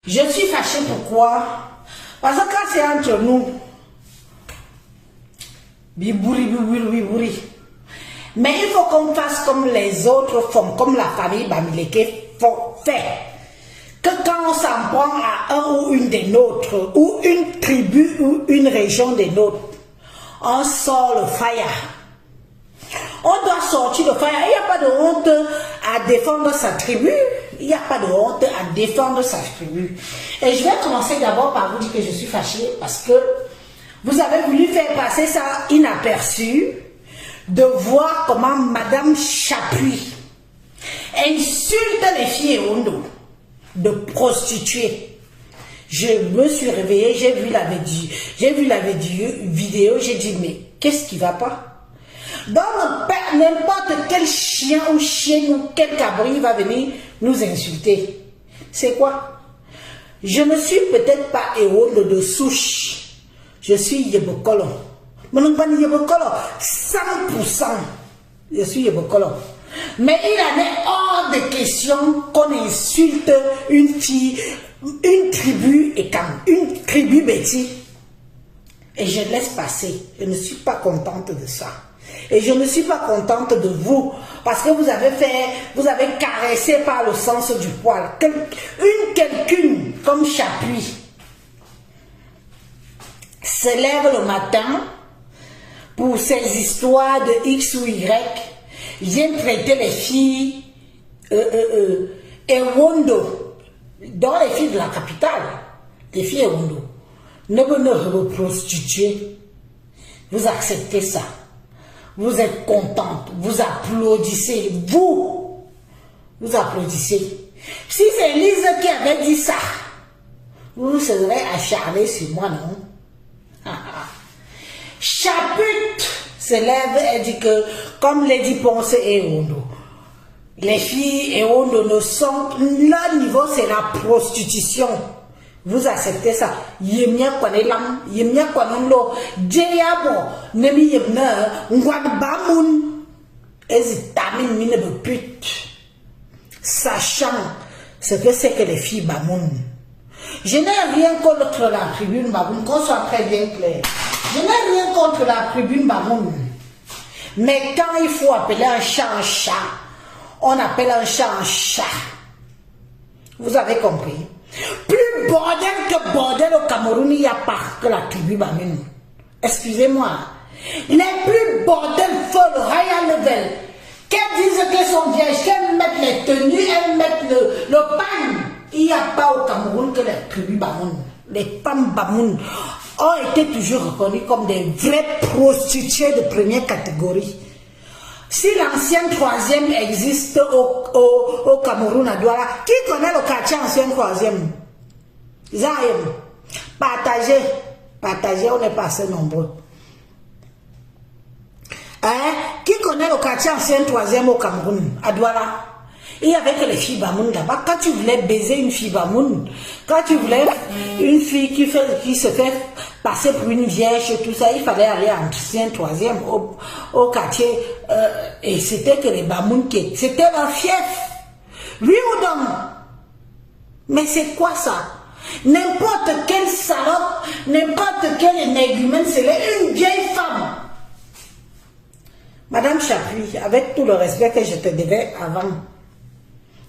Je suis fâchée pourquoi? Parce que quand c'est entre nous, bibouri. Mais il faut qu'on fasse comme les autres font, comme la famille Bamileke fait. Que quand on s'en prend à un ou une des nôtres, ou une tribu ou une région des nôtres, on sort le fire. On doit sortir le fire. Il n'y a pas de honte à défendre sa tribu. Il n'y a pas de honte à défendre sa tribu. Et je vais commencer d'abord par vous dire que je suis fâchée parce que vous avez voulu faire passer ça inaperçu, de voir comment Madame Chapuis insulte les filles Ewondo de prostituées. Je me suis réveillée, j'ai vu la vidéo, j'ai dit mais qu'est-ce qui va pas? Donc n'importe quel chien ou chienne ou quel cabri va venir nous insulter. C'est quoi? Je ne suis peut-être pas Ewondo de souche. Je suis Yebokolo. Mon nom est Yebokolo. 100%. Je suis Yebokolo. Mais il en est hors de question qu'on insulte une fille, une tribu et une tribu Betty. Et je laisse passer. Je ne suis pas contente de ça. Et je ne suis pas contente de vous. Parce que vous avez caressé par le sens du poil. Quelqu'une comme Chapuis se lève le matin pour ces histoires de X ou Y, vient traiter les filles Ewondo, dans les filles de la capitale, les filles Ewondo, ne vous prostituer. Vous acceptez ça. Vous êtes contente, vous applaudissez, vous applaudissez. Si c'est Lise qui avait dit ça, vous serez acharné sur moi, non? Chaput se lève et dit que, comme Lady Ponce et Ewondo, les filles Ewondo ne sont, leur niveau c'est la prostitution. Vous acceptez ça? Yemia kwanelam, yemia kwanolo, jeyabo, nemi yemna, ngwadbamun, ezitamin mine de pute, sachant ce que c'est que les filles bamoun. Je n'ai rien contre la tribune bamoun, qu'on soit très bien clair. Je n'ai rien contre la tribune bamoun. Mais quand il faut appeler un chat un chat, on appelle un chat un chat. Vous avez compris? Plus bordel que bordel au Cameroun, il n'y a pas que la tribu Bamoun. Excusez-moi. Les plus bordel folles, high level, qu'elles disent qu'elles sont vierges, qu'elles mettent les tenues, elles mettent le pan. Il n'y a pas au Cameroun que la tribu Bamoun. Les femmes Bamoun ont été toujours reconnues comme des vraies prostituées de première catégorie. Si l'ancienne troisième existe au Cameroun à Douala, qui connaît le quartier ancienne troisième? Zahim, partagez, on n'est pas assez nombreux. Hein? Qui connaît le quartier ancienne troisième au Cameroun à Douala? Il y avait que les filles Bamoun là-bas. Quand tu voulais baiser une fille Bamoun, quand tu voulais une fille qui se fait passer pour une vierge et tout ça, il fallait aller en ancien troisième au quartier. Et c'était que les Bamoun qui... C'était leur fief. Oui ou non? Mais c'est quoi ça? N'importe quelle salope, n'importe quel énergumène, c'est une vieille femme. Madame Chapuis, avec tout le respect que je te devais avant,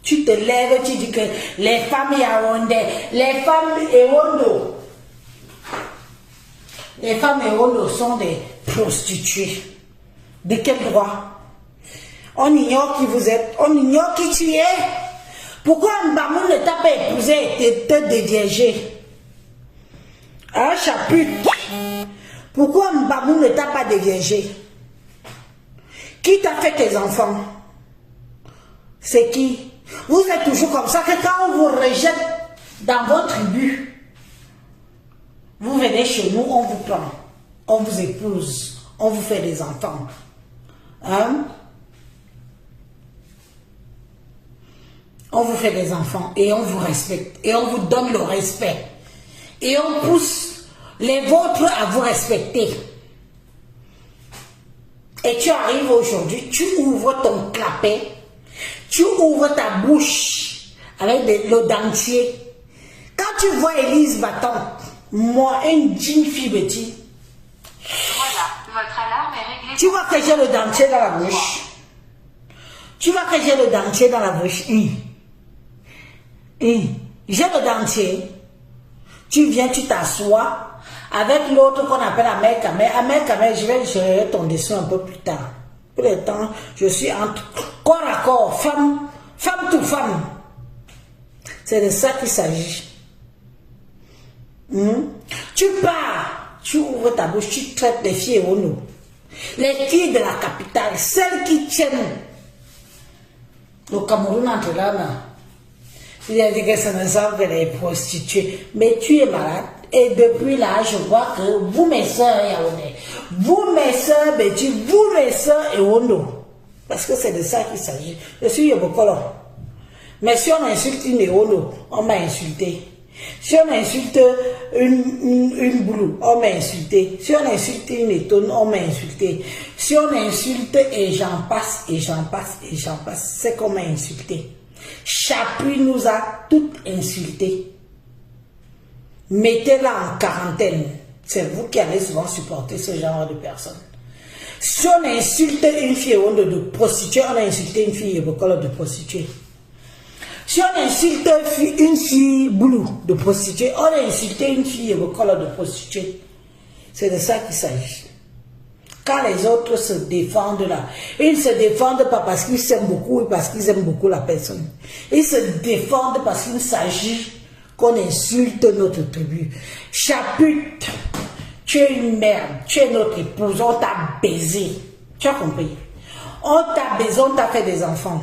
tu te lèves, tu dis que les femmes Yaoundé, les femmes Ewondo sont des prostituées. De quel droit? On ignore qui vous êtes, on ignore qui tu es. Pourquoi Mbamoun ne t'a pas épousé et te déviergé? Hein, Chaput? Pourquoi Mbamoun ne t'a pas déviergé? Qui t'a fait tes enfants? C'est qui? Vous êtes toujours comme ça que quand on vous rejette dans votre tribu, vous venez chez nous, on vous prend, on vous épouse, on vous fait des enfants. Hein? On vous fait des enfants et on vous respecte et on vous donne le respect. Et on pousse les vôtres à vous respecter. Et tu arrives aujourd'hui, tu ouvres ton clapet, tu ouvres ta bouche avec le dentier. Quand tu vois Élise Battant, moi, une jeune fille Betty, Voilà, votre alarme est réglée. tu vois que j'ai le dentier dans la bouche. Tu vois que j'ai le dentier dans la bouche. J'ai le dentier. Tu viens, tu t'assois avec l'autre qu'on appelle Amel Kamel. Amel Kamel, je vais gérer ton dessin un peu plus tard. Pour le temps, je suis entre corps à corps, femme to femme. C'est de ça qu'il s'agit. Tu pars, tu ouvres ta bouche, tu traites les filles au nous. Les filles de la capitale, celles qui tiennent au Cameroun entre là. Il a dit que ça ne semble que les prostituées. Mais tu es malade. Et depuis là, je vois que vous, mes soeurs, vous, mes soeurs, Betty, vous, mes soeurs, et Ondo. Parce que c'est de ça qu'il s'agit. Je suis Yobokolo. Mais si on insulte une Eono, on m'a insulté. Si on insulte une boulou, on m'a insulté. Si on insulte une étonne, on m'a insulté. Si on insulte et j'en passe, et j'en passe, et j'en passe, c'est qu'on m'a insulté. Chapuis nous a toutes insultés. Mettez-la en quarantaine. C'est vous qui allez souvent supporter ce genre de personnes. Si on insulte une fille de prostituée, on a insulté une fille de prostituée. Si on insulte une fille boulou de prostituée, on a insulté une fille de prostituée. C'est de ça qu'il s'agit. Quand les autres se défendent là, ils ne se défendent pas parce qu'ils s'aiment beaucoup ou parce qu'ils aiment beaucoup la personne. Ils se défendent parce qu'il s'agit qu'on insulte notre tribu. Chaput, tu es une merde, tu es notre épouse, on t'a baisé. Tu as compris? On t'a baisé, on t'a fait des enfants.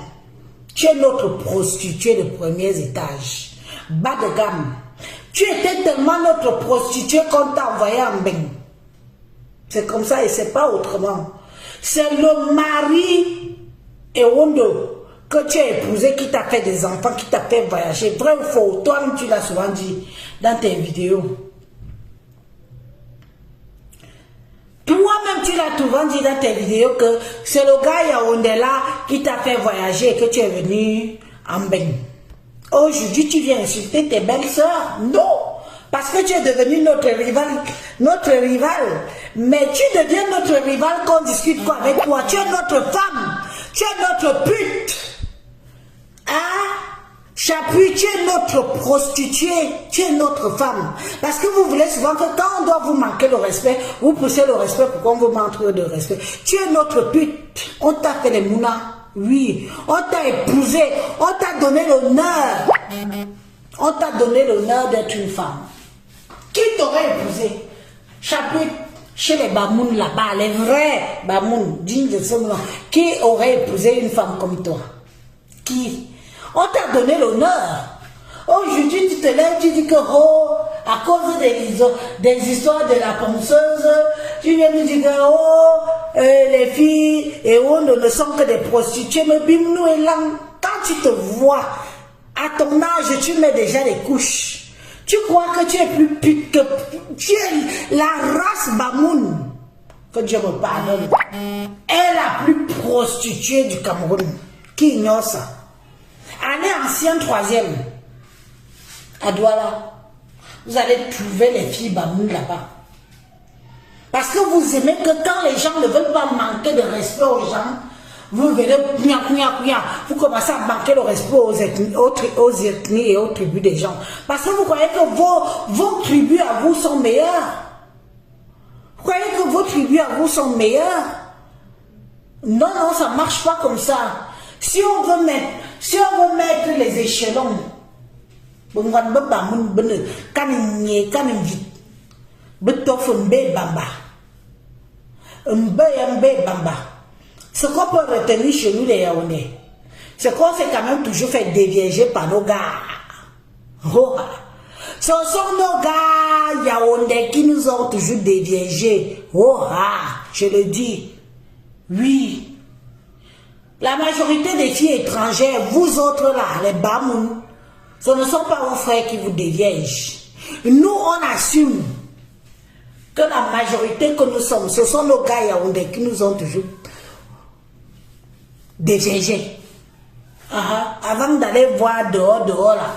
Tu es notre prostituée de premiers étages. Bas de gamme. Tu étais tellement notre prostituée qu'on t'a envoyé en bain. C'est comme ça et c'est pas autrement. C'est le mari et Wondo que tu as épousé qui t'a fait des enfants, qui t'a fait voyager. Vrai ou faux? Toi-même tu l'as souvent dit dans tes vidéos. Toi-même tu l'as souvent dit dans tes vidéos que c'est le gars Yaoundé là qui t'a fait voyager et que tu es venu en bain. Aujourd'hui tu viens insulter tes belles sœurs? Non! Parce que tu es devenu notre rival. Mais tu deviens notre rival qu'on discute quoi avec toi? Tu es notre femme. Tu es notre pute. Hein? Chapuis, tu es notre prostituée. Tu es notre femme. Parce que vous voulez souvent que quand on doit vous manquer le respect, vous poussez le respect pour qu'on vous manque de respect. Tu es notre pute. On t'a fait les mounas. Oui. On t'a épousé. On t'a donné l'honneur. On t'a donné l'honneur d'être une femme. Qui t'aurait épousé? Chapitre chez les Bamoun là-bas, les vrais Bamoun, dignes de ce nom. Qui aurait épousé une femme comme toi? Qui? On t'a donné l'honneur. Aujourd'hui, tu te lèves, tu dis que, oh, à cause des histoires de la ponceuse, tu viens nous dire que, oh, les filles et on ne sont que des prostituées, mais bim, nous et là, quand tu te vois, à ton âge, tu mets déjà les couches. Tu crois que tu es plus pute que... Tu es la race Bamoun. Que Dieu me pardonne. Elle est la plus prostituée du Cameroun. Qui ignore ça? Année ancienne troisième. À Douala. Vous allez trouver les filles Bamoun là-bas. Parce que vous aimez que quand les gens ne veulent pas manquer de respect aux gens, vous verrez, vous commencez à manquer le respect aux ethnies et aux tribus des gens. Parce que vous croyez que vos tribus à vous sont meilleures. Vous croyez que vos tribus à vous sont meilleures. Non, non, ça ne marche pas comme ça. Si on veut mettre les échelons, ce qu'on peut retenir chez nous les Yaoundés, c'est qu'on s'est quand même toujours fait déviéger par nos gars. Oh. Ce sont nos gars Yaoundés qui nous ont toujours déviégés. Oh, je le dis. Oui. La majorité des filles étrangères, vous autres là, les Bamoun, ce ne sont pas vos frères qui vous déviègent. Nous, on assume que la majorité que nous sommes, ce sont nos gars Yaoundés qui nous ont toujours déviégés. Avant d'aller voir dehors là,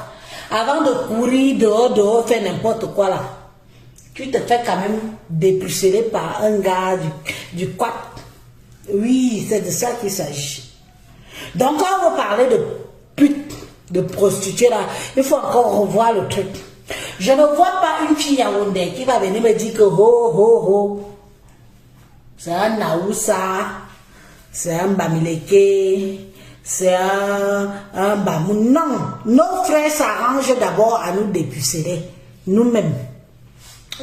avant de courir dehors, faire n'importe quoi là, tu te fais quand même dépuceler par un gars du quad. Oui, c'est de ça qu'il s'agit. Donc quand on va parler de pute, de prostituée là, il faut encore revoir le truc. Je ne vois pas une fille yaoundé qui va venir me dire que c'est un Naoussa, c'est un Bamileke, c'est un Bamou. Non, nos frères s'arrangent d'abord à nous dépuceler, nous-mêmes.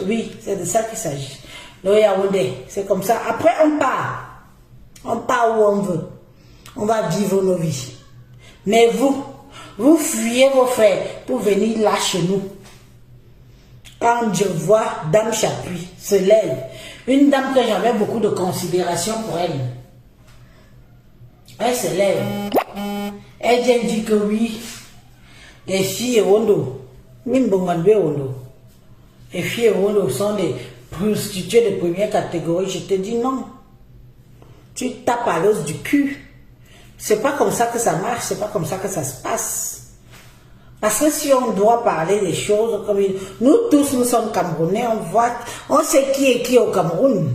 Oui, c'est de ça qu'il s'agit. Le Yaoundé, c'est comme ça. Après, on part. On part où on veut. On va vivre nos vies. Mais vous fuyez vos frères pour venir là chez nous. Quand je vois Dame Chapuis se lève, une dame que j'avais beaucoup de considération pour elle, elle se lève. Elle vient dire que oui, les filles et Wondo, les filles et Wondo sont des prostituées de première catégorie. Je te dis non. Tu tapes à l'os du cul. C'est pas comme ça que ça marche, c'est pas comme ça que ça se passe. Parce que si on doit parler des choses comme nous tous, nous sommes Camerounais, on sait qui est qui au Cameroun.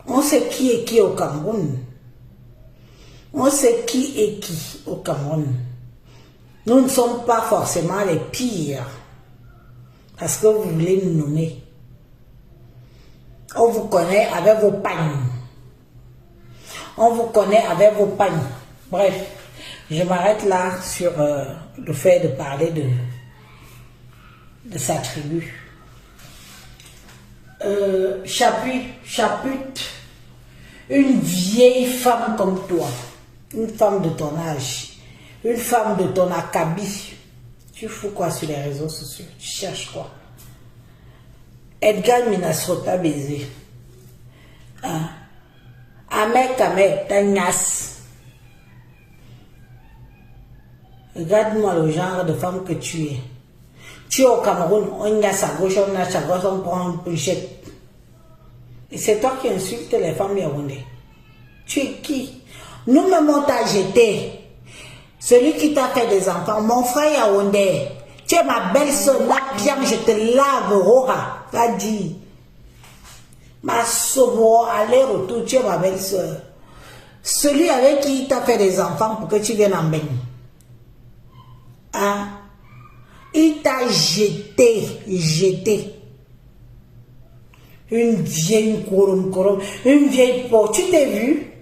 On sait qui est qui au Cameroun. On sait qui est qui au Cameroun. Nous ne sommes pas forcément les pires. Parce que vous voulez nous nommer. On vous connaît avec vos pagnes. On vous connaît avec vos pagnes. Bref, je m'arrête là sur le fait de parler de sa tribu. Chaput, une vieille femme comme toi, une femme de ton âge, une femme de ton acabit, tu fous quoi sur les réseaux sociaux? Tu cherches quoi? Edgar Minasrota baiser. Hein? Amek, t'as regarde-moi le genre de femme que tu es. Tu es au Cameroun, on a sa gauche, on a sa gauche, on prend un jette. Et c'est toi qui insultes les femmes yaoundées. Tu es qui? Nous-mêmes on t'a jeté. Celui qui t'a fait des enfants, mon frère yaoundé. Tu es ma belle-soeur, bien, je te lave, Rora. Va-dit. Ma sobo, aller-retour, tu es ma belle-soeur. Celui avec qui t'a fait des enfants pour que tu viennes en bain. Hein? Il t'a jeté. Une vieille korom, une vieille porte. Tu t'es vu?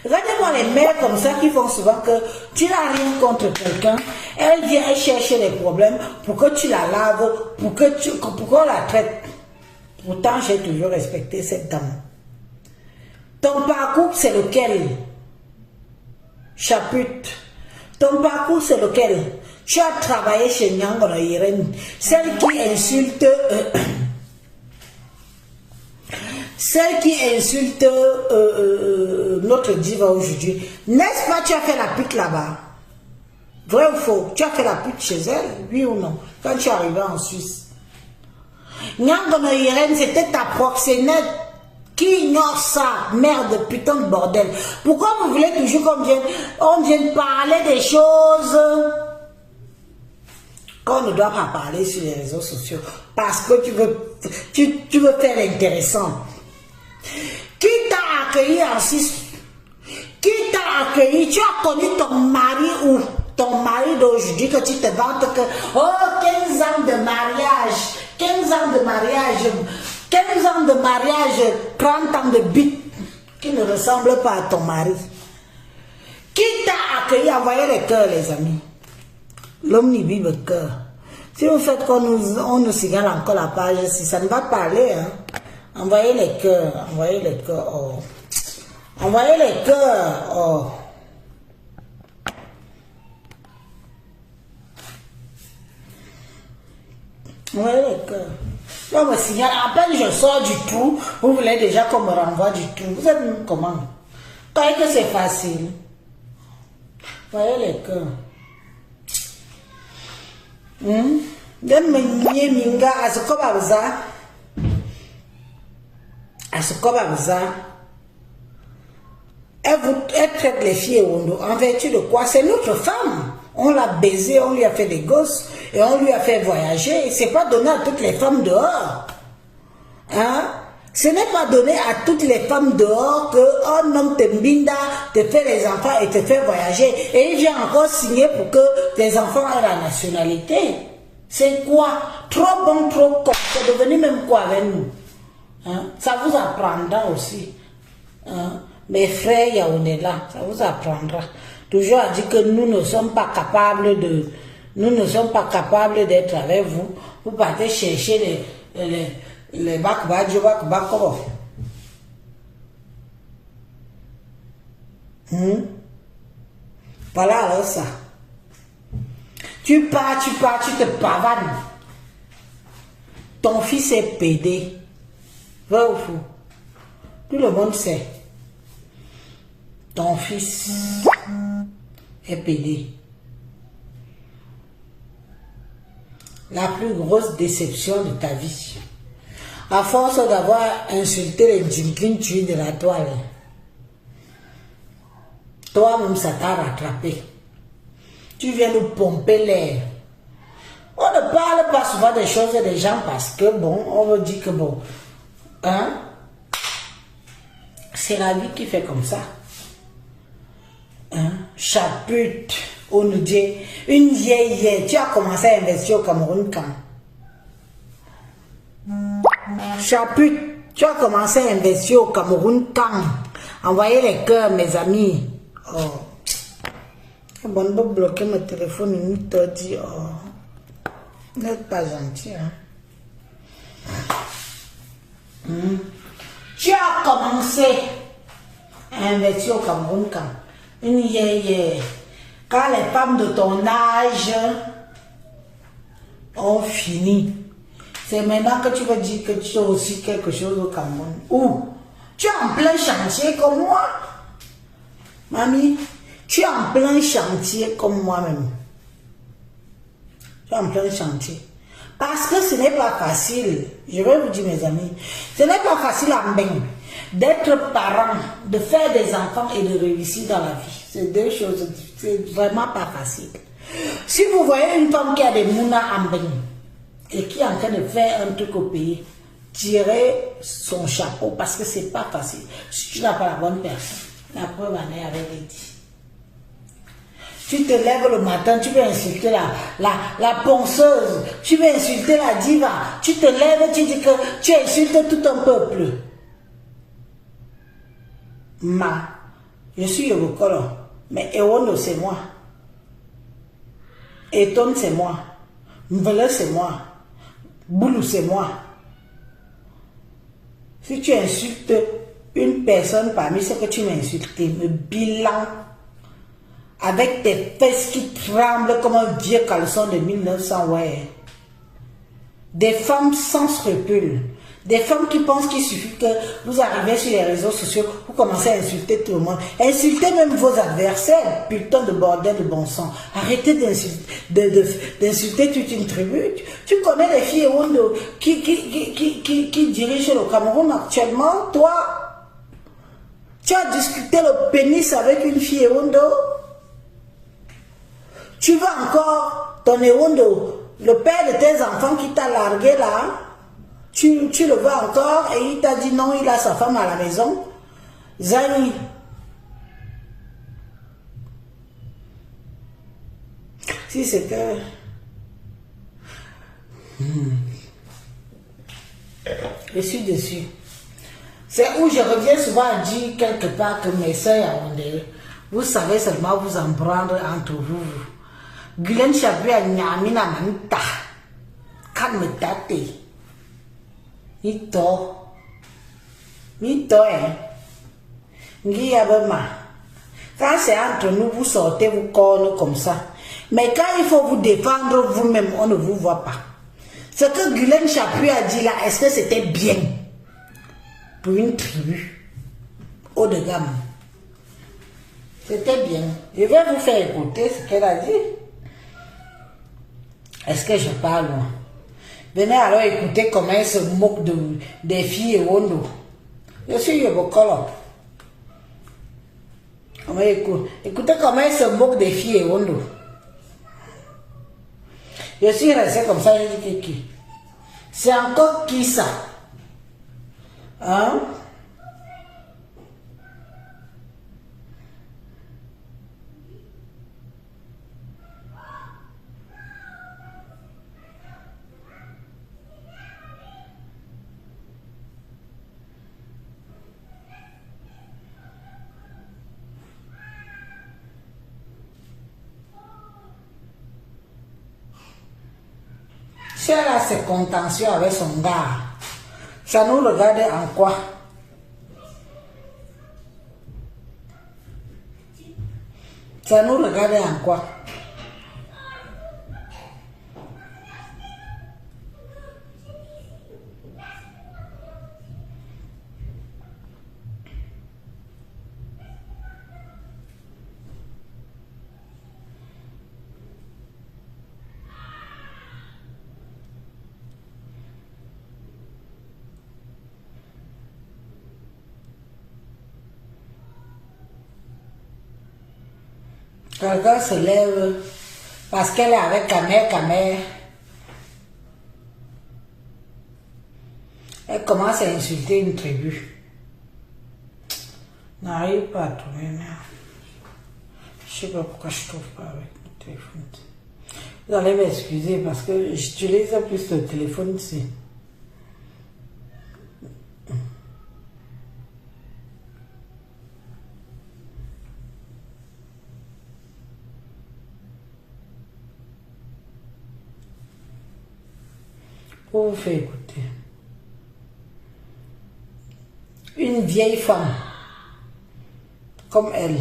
Regardez-moi les mères comme ça qui font souvent que tu n'as rien contre quelqu'un. Elle vient chercher les problèmes pour que tu la laves, pour qu'on la traite. Pourtant, j'ai toujours respecté cette dame. Ton parcours, c'est lequel? Chaput. Ton parcours, c'est lequel? Tu as travaillé chez Nyangoro Irene, celle qui insulte... celle qui insulte notre diva aujourd'hui. N'est-ce pas, tu as fait la pute là-bas? Vrai ou faux? Tu as fait la pute chez elle? Oui ou non? Quand tu es arrivé en Suisse. Nyangoro Irene, c'était ta proxénète. Qui ignore ça? Merde, putain de bordel. Pourquoi vous voulez toujours qu'on vienne parler des choses qu'on ne doit pas parler sur les réseaux sociaux? Parce que tu veux faire l'intéressant. Qui t'a accueilli en Suisse? Qui t'a accueilli? Tu as connu ton mari ou ton mari d'aujourd'hui que tu te vantes que 15 ans de mariage, 15 ans de mariage, 15 ans de mariage, 30 ans de bite qui ne ressemble pas à ton mari. Qui t'a accueilli? Envoyez les cœurs, les amis. L'homme n'y vit le cœur. Si vous faites qu'on nous signale encore la page, si ça ne va pas aller, hein. Envoyez les cœurs, oh. Envoyez les cœurs, oh. Envoyez les cœurs. On me signale, à peine je sors du trou, vous voulez déjà qu'on me renvoie du trou. Vous êtes comment? Quand que c'est facile. Envoyez les cœurs. Donne-moi une minga à ce qu'on va elle traite les filles Ewondo en vertu de quoi? C'est notre femme. On l'a baisée, on lui a fait des gosses et on lui a fait voyager. C'est pas donné à toutes les femmes dehors. Hein? Ce n'est pas donné à toutes les femmes dehors qu'un homme te binda, te fait les enfants et te fait voyager. Et il vient encore signer pour que tes enfants aient la nationalité. C'est quoi? Trop bon, trop con. C'est devenu même quoi avec nous? Hein? Ça vous apprendra aussi. Hein? Mes frères Yaoundé là, ça vous apprendra. Toujours à dire que nous ne sommes pas capables de... Nous ne sommes pas capables d'être avec vous. Vous partez chercher les bakbadjo. Voilà alors ça. Tu pars, tu te pavanes. Ton fils est pédé. Va au fou. Tout le monde sait. Ton fils est pédé. La plus grosse déception de ta vie. À force d'avoir insulté les djinklins tués de la toile, toi-même ça t'a rattrapé. Tu viens nous pomper l'air. On ne parle pas souvent des choses des gens parce que bon, on veut dire que bon, hein, c'est la vie qui fait comme ça. Hein? Chaput, on nous dit, une vieille, tu as commencé à investir au Cameroun quand? Chaput, tu as commencé à investir au Cameroun quand? Envoyez les cœurs, mes amis. Oh. Bon, on bloquer mon téléphone, il te dit, oh, n'êtes pas gentil, hein. Tu as commencé à investir au Cameroun quand? Une vieille. Quand les femmes de ton âge ont fini, c'est maintenant que tu vas dire que tu as aussi quelque chose au Cameroun. Ou tu es en plein chantier comme moi. Mamie, tu es en plein chantier comme moi-même. Tu es en plein chantier. Parce que ce n'est pas facile, je vais vous dire mes amis, ce n'est pas facile à Mbeng d'être parent, de faire des enfants et de réussir dans la vie. C'est deux choses, c'est vraiment pas facile. Si vous voyez une femme qui a des mounas à Mbeng et qui est en train de faire un truc au pays, tirez son chapeau parce que c'est pas facile. Si tu n'as pas la bonne personne, la preuve en est avec les dix. Tu te lèves le matin, tu veux insulter la ponceuse, tu veux insulter la diva, tu te lèves, tu dis que tu insultes tout un peuple. Je suis Yobokolo, mais Ewondo c'est moi. Eton c'est moi. Mvele c'est moi. Boulou c'est moi. Si tu insultes une personne parmi ceux que tu m'as insulté, me bilan avec tes fesses qui tremblent comme un vieux caleçon de 1900, ouais. Des femmes sans scrupules. Des femmes qui pensent qu'il suffit que vous arrivez sur les réseaux sociaux, vous commencez à insulter tout le monde. Insultez même vos adversaires, putain de bordel de bon sang. Arrêtez d'insulter toute une tribu. Tu connais les filles Ewondo qui dirigent le Cameroun actuellement. Toi, tu as discuté le pénis avec une fille Ewondo. Tu vas encore, ton Ewondo, le père de tes enfants qui t'a largué là, tu le veux encore et il t'a dit non, il a sa femme à la maison. Zani. Si c'est que... Je suis dessus. C'est où je reviens souvent à dire quelque part que mes soeurs Yaoundé, vous savez seulement vous en prendre entre vous. Gulen Chabri a nyamina manta. Kan me tate. Mito, hein. Quand c'est entre nous, vous sortez, vous cornez comme ça. Mais quand il faut vous défendre vous-même, on ne vous voit pas. Ce que Gulen Chapuis a dit là, est-ce que c'était bien pour une tribu haut de gamme? C'était bien. Je vais vous faire écouter ce qu'elle a dit. Est-ce que je parle loin? Venez alors écouter comment elle se moque des filles Ewondo. Je suis Yobokolo. Écoutez comment il se moque des filles et Ondo. Je suis resté comme ça, je dis que qui? C'est encore qui ça? Hein? Si elle a ses contentions avec son gars, ça nous regarde en quoi? Ça nous regarde en quoi? Quelqu'un se lève parce qu'elle est avec Kamer. Elle commence à insulter une tribu. N'arrive pas à trouver. Je sais pas pourquoi je trouve pas avec mon téléphone. Vous allez m'excuser parce que j'utilise plus le téléphone ici. Pour vous faire écouter. Une vieille femme comme elle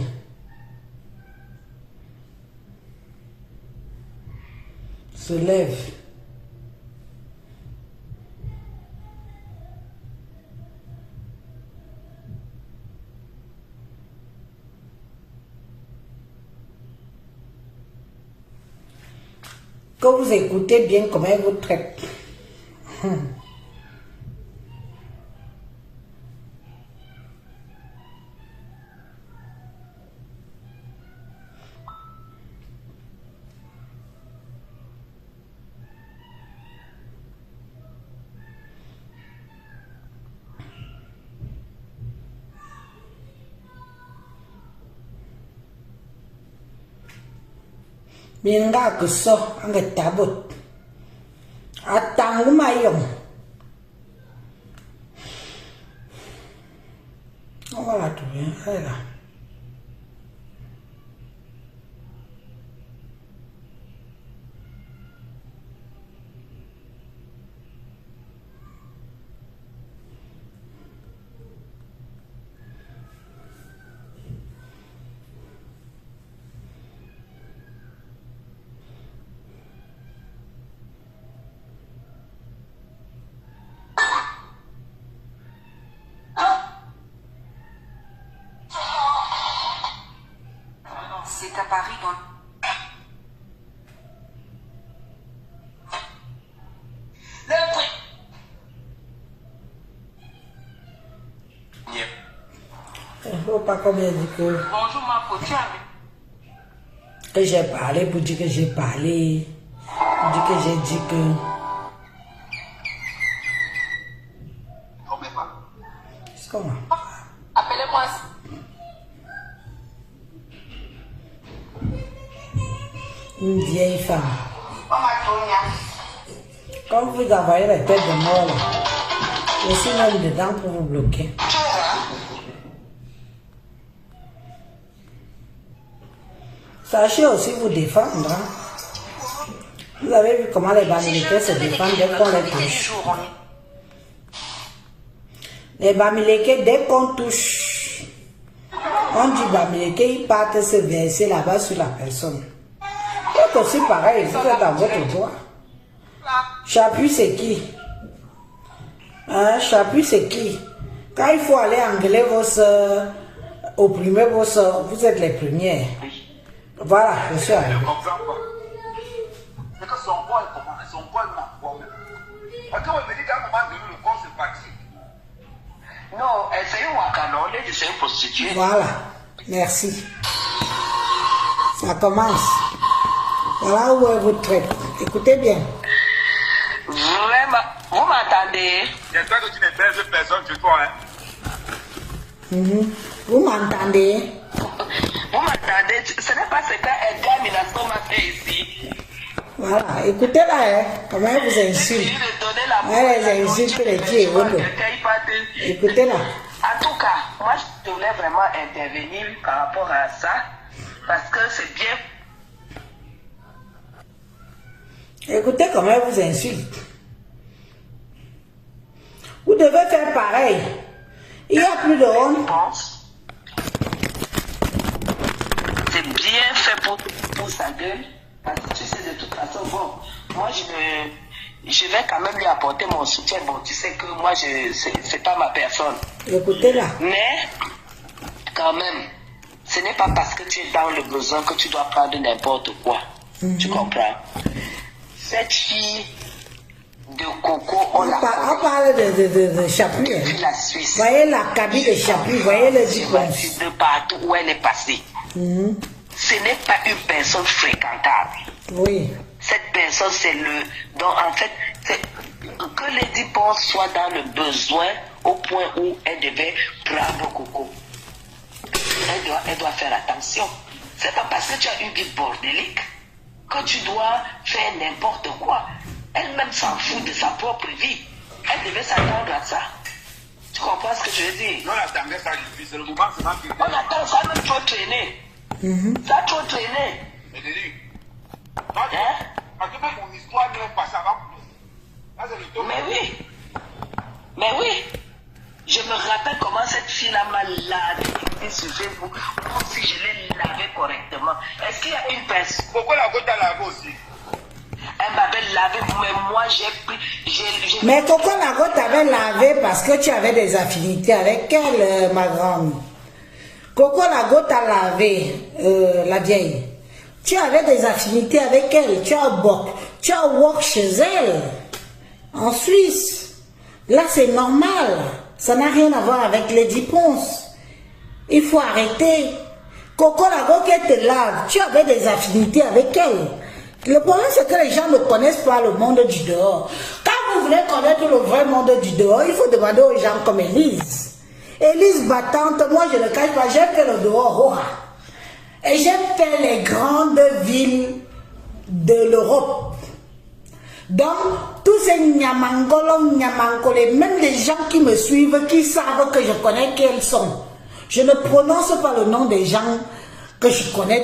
se lève que vous écoutez bien comment elle vous traite. Minga que ça, on est tabot. Attends, maillon. On va la trouver, elle est là. C'est à Paris dans... Le prix. Il ne faut pas combien dit que... Bonjour ma potière. Que j'ai parlé pour dire que j'ai parlé. Pour dire que j'ai dit que... C'est comment? Appelez-moi. Une vieille femme. Quand vous envoyez la tête de mort là, je suis même dedans pour vous bloquer. Sachez aussi vous défendre. Hein. Vous avez vu comment les Bamileke se défendent dès qu'on les touche. Les Bamileke, dès qu'on touche, on dit Bamileke, ils partent se verser là-bas sur la personne. C'est aussi pareil, vous êtes dans votre droit. Chapuis, c'est qui? Hein, Chapuis, c'est qui? Quand il faut aller engueuler vos soeurs, opprimer vos soeurs, vous êtes les premières. Voilà, je suis arrivé. Je ne comprends pas. C'est que son poids est comment? Son poids n'a pas même. Parce qu'on me dit qu'à un moment donné, le corps se fatigue. Non, c'est une wakano, c'est une prostituée. Voilà, merci. Ça commence. Voilà où elle vous traite. Écoutez bien. Vraiment, vous m'entendez? J'espère que tu ne baises personne sur toi, hein. Vous m'entendez? Vous m'entendez? Ce n'est pas ce qu'un gars Minasco m'a fait ici. Voilà, écoutez-la, hein. Comment elle vous insulte. Elle insulte les pieds. Écoutez-la. En tout cas, moi je voulais vraiment intervenir par rapport à ça, parce que c'est bien. Écoutez comment elle vous insulte. Vous devez faire pareil. Il n'y a plus de honte. C'est bien fait pour sa gueule. Parce que tu sais, de toute façon, bon, moi je vais quand même lui apporter mon soutien. Bon, tu sais que moi, c'est pas ma personne. Écoutez-la. Mais, quand même, ce n'est pas parce que tu es dans le besoin que tu dois prendre n'importe quoi. Tu comprends? Cette fille de Coco, on parle de Chapuis. depuis la Suisse. Voyez la cabine de Chapuis, voyez le diplôme. De partout où elle est passée. Ce n'est pas une personne fréquentable. Oui. Cette personne, c'est le... Donc, en fait, que Lady Ponce soit dans le besoin au point où elle devait prendre Coco. Elle doit faire attention. C'est pas parce que tu as une vie bordélique que tu dois faire n'importe quoi. Elle-même s'en fout de sa propre vie. Elle devait s'attendre à ça. Tu comprends ce que je veux dire? On attendait ça depuis, c'est le moment seulement que... On attend ça même trop traîner. Ça a trop traîné. Mais Denis, parce que même mon histoire ne passe avant nous. Là, c'est le tour. Mais oui. Je me rappelle comment cette fille-là m'a lavé sur Facebook. Comme si je l'ai lavé correctement. Est-ce qu'il y a une personne? Pourquoi la goutte à laver aussi? Elle m'avait lavé, mais moi j'ai pris... Mais Coco Lago t'avait lavé parce que tu avais des affinités avec elle, ma grande. Coco Lago t'a lavé, la vieille. Tu avais des affinités avec elle, tu as work chez elle, en Suisse. Là c'est normal, ça n'a rien à voir avec Lady Ponce. Il faut arrêter. Coco Lago qu'elle te lave, tu avais des affinités avec elle. Le problème, c'est que les gens ne connaissent pas le monde du dehors. Quand vous voulez connaître le vrai monde du dehors, il faut demander aux gens comme Élise. Élise battante, moi je ne cache pas, j'aime faire le dehors. Et j'aime faire les grandes villes de l'Europe. Donc, tous ces Nyamangolo, Nyamangolé, même les gens qui me suivent, qui savent que je connais qui elles sont. Je ne prononce pas le nom des gens que je connais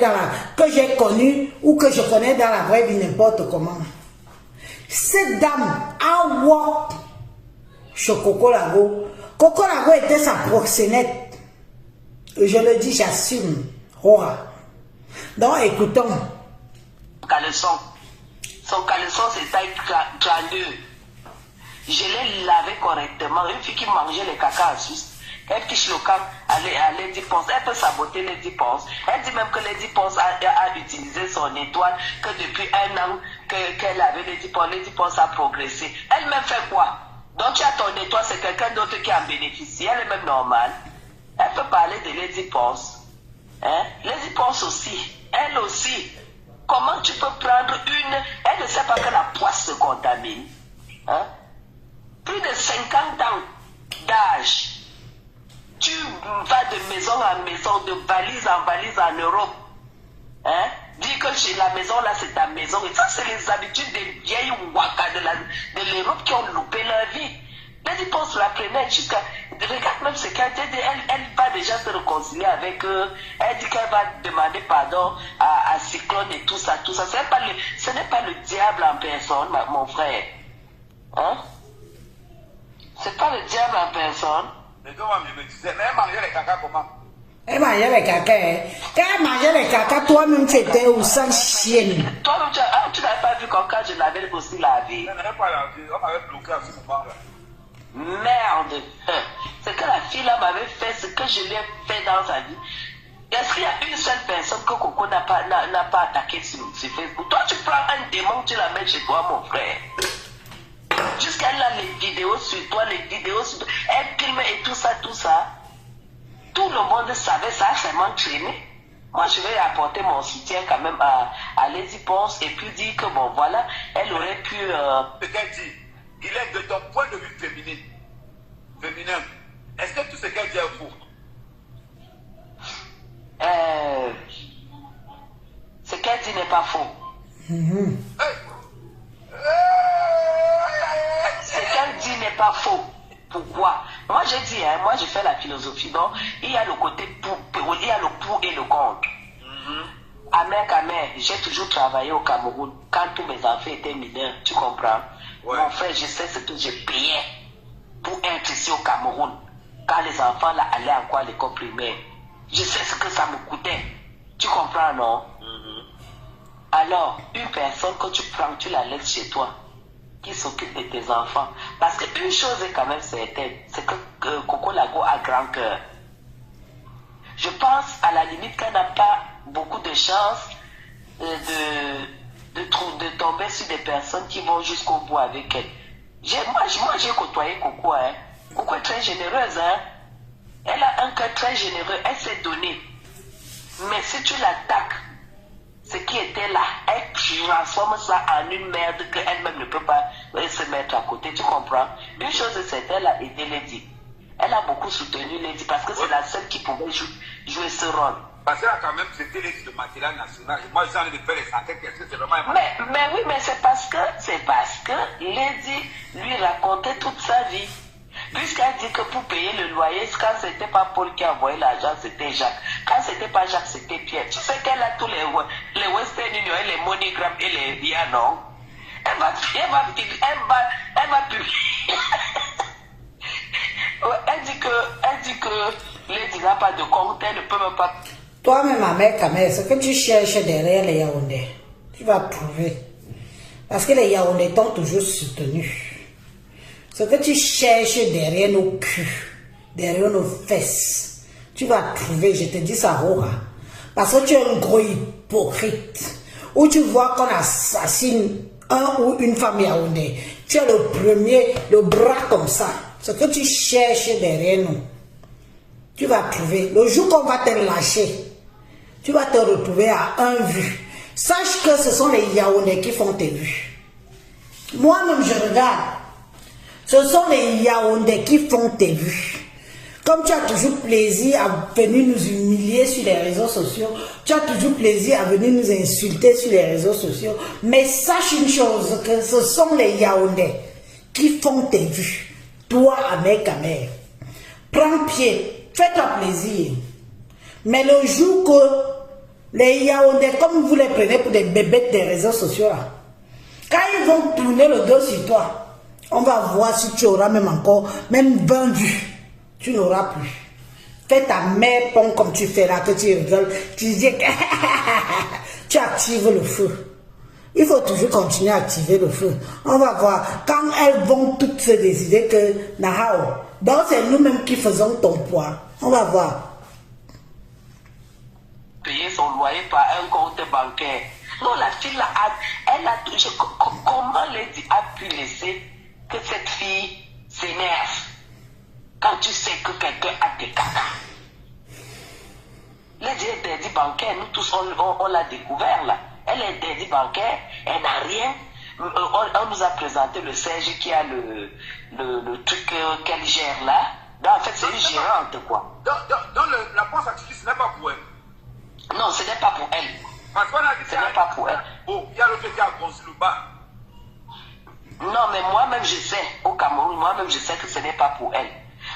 que j'ai connu ou que je connais dans la vraie vie n'importe comment. Cette dame a walk chez Coco Lago. Coco Lago était sa proxénète. Je le dis, j'assume. Donc écoutons. Son caleçon c'est taille 32. Je l'ai lavé correctement. Une fille qui mangeait les caca en Suisse. Elle fiche le camp à Lady Ponce. Elle peut saboter Lady Ponce. Elle dit même que Lady Ponce a utilisé son étoile, que depuis un an qu'elle avait Lady Ponce a progressé. Elle-même fait quoi? Donc tu as ton étoile, c'est quelqu'un d'autre qui en bénéficie. Elle est même normale. Elle peut parler de Lady Ponce. Hein? Lady Ponce aussi. Elle aussi. Comment tu peux prendre une... Elle ne sait pas que la poisse se contamine. Hein? Plus de 50 ans d'âge. Tu vas de maison en maison, de valise en valise en Europe. Hein? Dis que chez la maison, là, c'est ta maison. Et ça, c'est les habitudes des vieilles waka de l'Europe qui ont loupé leur vie. Lady Ponce la prenait jusqu'à... Regarde même ce qu'elle dit. Elle va déjà se réconcilier avec eux. Elle dit qu'elle va demander pardon à Cyclone et tout ça, tout ça. Ce n'est pas le diable en personne, mon frère. Hein? C'est pas le diable en personne. Mais comment je me disais, mais elle mangeait les caca comment? Elle mangeait les caca, hein? Quand elle mangeait les caca, toi-même tu étais au sang chienne. Toi-même tu n'avais pas vu quand je l'avais aussi lavé. Elle n'avait pas lavé, on m'avait bloqué à ce moment-là. Merde! C'est que la fille-là m'avait fait ce que je lui ai fait dans sa vie. Est-ce qu'il y a une seule personne que Coco n'a pas attaqué sur Facebook? Toi, tu prends un démon, tu la mets chez toi, mon frère. Jusqu'à là, les vidéos sur toi, les vidéos sur toi, elle filme et tout ça, tout ça. Tout le monde savait ça, c'est m'entraîné. Moi, je vais apporter mon soutien quand même à Lady Ponce et puis dire que bon, voilà, elle aurait pu... Ce qu'elle dit, il est de ton point de vue féminin. Est-ce que tout ce qu'elle dit est faux? Ce qu'elle dit n'est pas faux. Ce qu'elle dit n'est pas faux. Pourquoi? Moi, j'ai dit, moi, je fais la philosophie. Donc, il y a le côté il y a le pour et le contre. Amer, j'ai toujours travaillé au Cameroun quand tous mes enfants étaient mineurs. Tu comprends? Ouais. Mon frère, je sais ce que je payais pour être ici au Cameroun. Quand les enfants là allaient encore à l'école primaire. Je sais ce que ça me coûtait. Tu comprends, non? Alors, une personne que tu prends, tu la laisses chez toi, qui s'occupe de tes enfants. Parce qu'une chose est quand même certaine, c'est que Coco Lago a grand cœur. Je pense à la limite qu'elle n'a pas beaucoup de chance de tomber sur des personnes qui vont jusqu'au bout avec elle. Moi, j'ai côtoyé Coco. Coco est très généreuse. Elle a un cœur très généreux. Elle s'est donnée. Mais si tu l'attaques, ce qui était là, elle transforme ça en une merde qu'elle-même ne peut pas se mettre à côté. Tu comprends? Une chose c'est qu'elle a aidé Lady. Elle a beaucoup soutenu Lady parce que c'est la seule qui pouvait jouer ce rôle. Parce qu'elle a quand même c'était Lady de Maquila National. Et moi, j'ai envie de faire les santé. Est-ce que c'est vraiment mais oui, mais c'est parce que Lady lui racontait toute sa vie. Puisqu'elle dit que pour payer le loyer, quand c'était pas Paul qui envoyait l'argent, c'était Jacques. Quand c'était pas Jacques, c'était Pierre. Tu sais qu'elle a tous les Western Union, les MoneyGram et les Via, non? Elle va publier. Elle dit que Lady n'a pas de compte, elle ne peut même pas. Toi-même, ma mère, ce que tu cherches derrière les Yaoundés, tu vas trouver. Parce que les Yaoundés t'ont toujours soutenu. Ce que tu cherches derrière nos culs, derrière nos fesses, tu vas trouver, je te dis ça, Rora. Parce que tu es un gros hypocrite. Où tu vois qu'on assassine un ou une femme yaoundé. Tu es le premier, le bras comme ça. Ce que tu cherches derrière nous, tu vas trouver. Le jour qu'on va te lâcher, tu vas te retrouver à un vu. Sache que ce sont les Yaoundés qui font tes vues. Moi-même, je regarde. Ce sont les Yaoundés qui font tes vues. Comme tu as toujours plaisir à venir nous humilier sur les réseaux sociaux, tu as toujours plaisir à venir nous insulter sur les réseaux sociaux, mais sache une chose, que ce sont les Yaoundés qui font tes vues. Toi, Amer Kamer, prends pied, fais-toi plaisir. Mais le jour que les Yaoundés, comme vous les prenez pour des bébés des réseaux sociaux, là, quand ils vont tourner le dos sur toi, on va voir si tu auras même encore, même 20 vues. Tu n'auras plus. Fais ta mère pont comme tu fais là, que tu rigoles. Tu dis que tu actives le feu. Il faut toujours continuer à activer le feu. On va voir. Quand elles vont toutes se décider que Nahao, donc c'est nous-mêmes qui faisons ton poids. On va voir. Payer son loyer par un compte bancaire. Non, la fille là, elle a toujours. Comment Lady a pu laisser que cette fille s'énerve quand tu sais que quelqu'un a des caca? Lady est interdit bancaire, nous tous on l'a découvert là. Elle est interdit bancaire, elle n'a rien. On nous a présenté le Serge qui a le truc qu'elle gère là. Donc, en fait, c'est une gérante quoi. Dans la poste activiste, ce n'est pas pour elle. Non, ce n'est pas pour elle. Parce qu'on a dit ce n'est pas pour elle. Oh, il y a l'autre qui a construit le bas. Non, mais moi-même je sais, au Cameroun, moi-même je sais que ce n'est pas pour elle.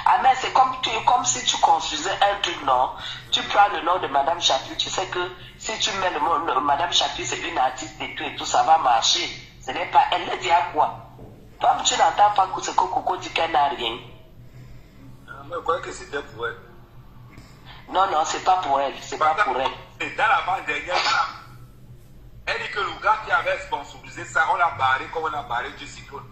Ah mais c'est comme si tu construisais un truc, non? Tu prends le nom de Madame Chapuis, tu sais que si tu mets le nom Madame Chapuis, c'est une artiste et tout, ça va marcher. Ce n'est pas elle. Elle dit à quoi? Toi, tu n'entends pas ce que Coco dit qu'elle n'a rien. Moi, je croyais que c'était pour elle. Non, c'est pas pour elle, c'est pas pour elle. Dans la bande dernière, elle dit que le gars qui avait sponsorisé ça, on l'a barré comme on a barré du cyclone.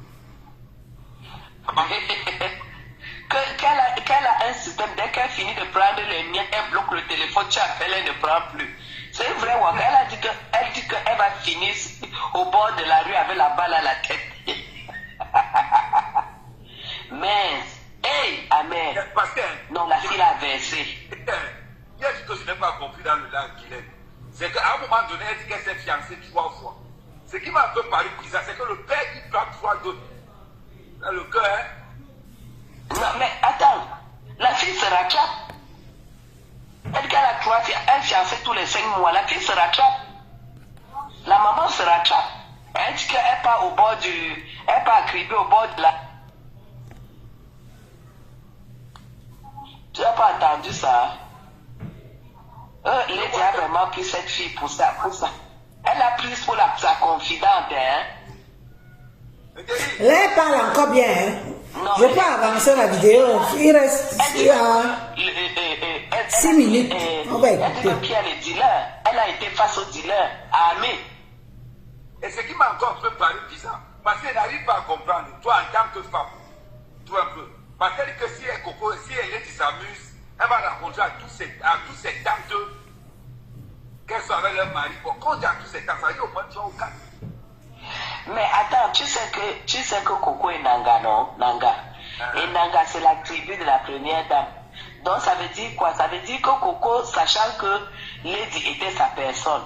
Qu'elle a un système, dès qu'elle finit de prendre les miens, elle bloque le téléphone, tu appelles, elle ne prend plus. C'est vrai, elle dit qu'elle va finir au bord de la rue avec la balle à la tête. Mais, hey, Amer, non, la fille a versé. Il y a ce que je n'ai pas compris dans le lac Guilhem. C'est qu'à un moment donné, elle dit qu'elle s'est fiancée 3 fois. Ce qui m'a un peu paru bizarre, c'est que le père qui prend 3 d'autres. Dans le cœur, hein? Non, mais attends. La fille se rattrape. Elle, qu'elle a 3 filles, elle fiancée tous les 5 mois. La fille se rattrape. La maman se rattrape. Elle dit qu'elle part au bord du... Elle part à crier au bord de la... Tu n'as pas entendu ça? Lady a vraiment pris cette fille pour ça. Elle a pris pour sa confidente, hein? Là, elle parle encore bien, hein? Non, je peux avancer la vidéo. Il reste 6 minutes. On va écouter. Elle a été face au dealer, armée. Et ce qui m'a encore un peu paru bizarre, parce qu'elle n'arrive pas à comprendre, toi en tant que femme, toi un peu. Parce qu'elle dit que si elle, Coco, si elle s'amuse, elle va rencontrer à tous ces tantes qu'elles soient avec leur mari. Bon, quand on dit à tous ces tantes, ça dit au moins 3 ou 4. Mais attends, tu sais que Coco est Nanga, non? Nanga. Et Nanga, c'est la tribu de la première dame. Donc ça veut dire quoi? Ça veut dire que Coco, sachant que Lady était sa personne,